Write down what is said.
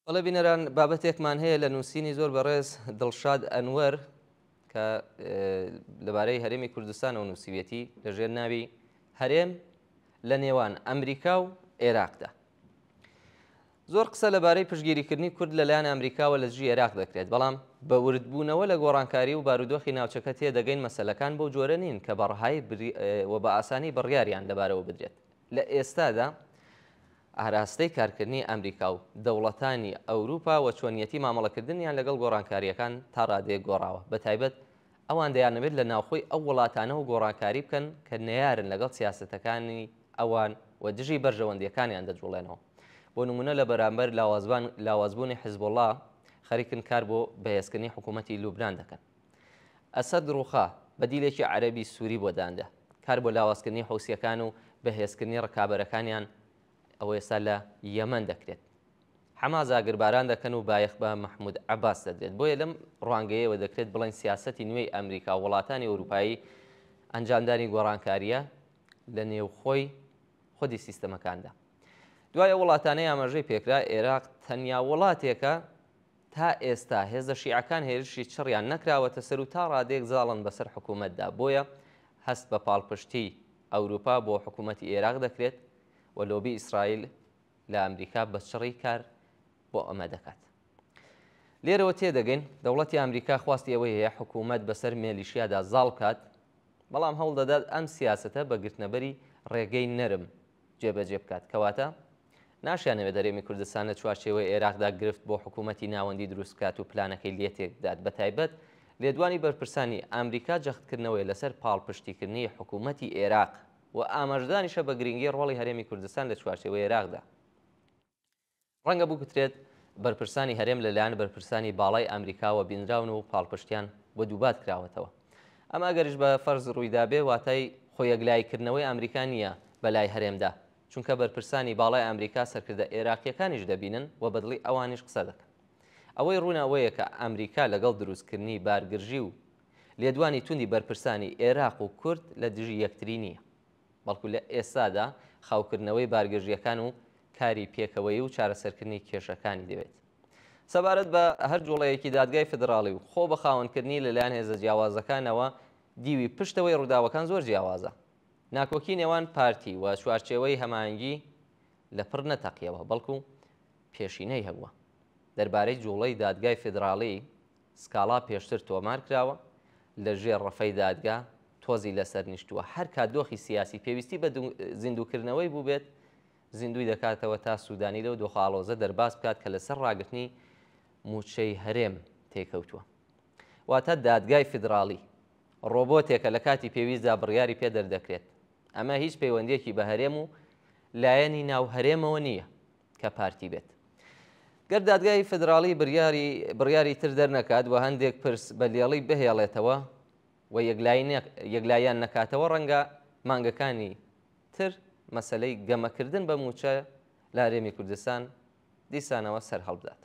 بەڵێ بینەران بابەتێکمان هەیە لە نووسینی زۆر بەڕێز دڵشاد ئەنوەر کە لەبارەی هەرێمی کوردستان و نووسیوێتی لەژێر ناوی هەرێم لە نێوان ئەمریکا و عێراقدا. زۆر قسە لەبارەی پشتگیریکردنی کورد لەلایەن ئەمریکاوە لە دژی عێراق دەکرێت، بەڵام بە وردبوونەوە لە گۆڕانکاری و بارودۆخی ناوچەکە تێدەگەین مەسەلەکان بەو جۆرە نین کە بەڕەهای و بە ئاسانی بڕیاریان لەبارەوە بدرێت. لە ئێستادا ئاراستەی کارکردنی ئەمریکا و دەوڵەتانی ئەوروپا و چۆنیەتی مامەڵەکردنیان لەگەڵ گۆڕانکاریەکان تا ڕادەیەک گۆڕاوە، بەتایبەت ئەوان دەیانەوێت لە ناوخۆی ئەو وڵاتانەوە گۆڕانکاری بکەن کە نەیارن لەگەڵ سیاسەتەکانی ئەوان و دژی بەرژەوەندیەکانیان دەجوڵێنەوە. بۆ نمونە لە بەرامبەر لاوازبوونی حیزبوڵڵا خەریکن کار بۆ بەهێزکردنی حکوومەتی لوبنان دەکەن. ئەسەد ڕوخا بەدیلێکی عەرەبی سووری بۆ داندا کار بۆ لاوازکردنی حوسیەکان و بەهێزکردنی ڕکابەرەکانیان ئەوە ئێستا لە یەمەن دەکرێت. حەماس ئاگرباران دەکەن و بایەخ بە مەحموود عەباس دەدرێت. بۆیە لەم ڕوانگەیەوە دەکرێت بڵێن سیاسەتی نوێی ئەمریکا و وڵاتانی ئەوروپایی ئەنجامدانی گۆڕانکاریە لە نێوخۆی خودی سیستەمەکاندا. دوایە وڵاتانەی ئاماژەی پێکرا عێراق تەنیا وڵاتێکە تا ئێستا هێزە شیعەکان هێرشی چڕیان نەکراوەتە سەر و تا ڕادێک زاڵن بەسەر حکوومەتدا. بۆیە هەست بە پاڵپشتی ئەوروپا بۆ حکوومەتی عێراق دەکرێت و لۆبی ئیسرائیل لە ئەمریکا بە چڕی کار بۆ ئەمە دەکات. لێرەوە تێدەگەین دەوڵەتی ئەمریکا خواستی ئەوەی هەیە حکوومەت بەسەر مێلیشیادا زاڵ کات، بەڵام هەوڵ دەدات ئەم سیاسەتە بە گرتنەبەری ڕێگەی نەرم جێبەجێ بکات، کەواتە ناشیانەوێت هەرێمی کوردستان لە چوارچێوەی عێراقدا گرفت بۆ حکوومەتی ناوەندی دروستکات و پلانەکەی لێتێکدات، بەتایبەت لێدوانی بەرپرسانی ئەمریکا جەختکردنەوەی لەسەر پاڵپشتیکردنی حکوومەتی عێراق و ئاماژدانیشە بە گرنگی ڕۆڵی هەرێمی کوردستان لە چوارچێوەی عێراقدا. ڕەنگە بگوترێت بەرپرسانی هەرێم لەلایەن بەرپرسانی باڵای ئەمریکاوە بینراون و پاڵپشتیان بۆ دووبات کراوەتەوە. ئەمە گەریش بە فەرز ڕوویدا بێ واتای خۆیەگلایکردنەوەی ئەمریکا نییە بەلای هەرێمدا، چونکە بەرپرسانی باڵای ئەمریکا سەرکردە عێراقیەکانیش دەبینن و بەدڵی ئەوانیش قسە دەکەن. ئەوەی ڕوونەوەیە کە ئەمریکا لەگەڵ دروستکردنی بارگرژی و لێدوانی توندی بەرپرسانی عێراق و کورد لە دژی یەکتری نییە، بەڵکو لە ئێستادا خاوکردنەوەی بارگەژیەکان و کاری پێکەوەی و چارەسەرکردنی کێشەکانی دەوێت. سەبارەت بە هەر جوڵەیەکی دادگای فدراڵی و خۆ بە خاوەنکردنی لەلایەن هێزە جیاوازەکانەوە دیوی پشتەوەی ڕووداوەکان زۆر جیاوازە. ناکۆکی نێوان پارتی و چوارچێوەی هەماهەنگی لە پڕ نەتەقیەوە، بەڵکو پێشینەی هەبووە. دەربارەی جوڵەی دادگای فدراڵی سکاڵا پێشتر تۆمار کراوە لە ژێر ڕەفەی دادگا تۆزی لەسەر نیشتووە. هەر کاتدۆخی سیاسی پێویستی بە زیندووکردنەوەی بوو بێت زیندوی دەکاتەوە تا سوودانی لەو دۆخاڵۆزە دەرباز بکات کە لەسەر ڕاگرتنی موچەی هەرێم تێکەوتووە. واتە دادگای فدراڵی ڕۆبۆتێکە لە کاتی پێویستدا بڕیاری پێ دەردەکرێت. ئەمە هیچ پەیوەندیەکی بە هەرێم و لایەنی ناو هەرێمەوە نییە کە پارتی بێت. گەر دادگای فدراڵی بڕیاری تر دەرنەکات و هەندێک پرس بە لێڵی بهێڵێتەوە و یەکلایان نەکاتەوە، ڕەنگە مانگەکانی تر مەسەلەی گەمەکردن بە موچە لە هەرێمی کوردستان دیسانەوە سەر هەڵبدات.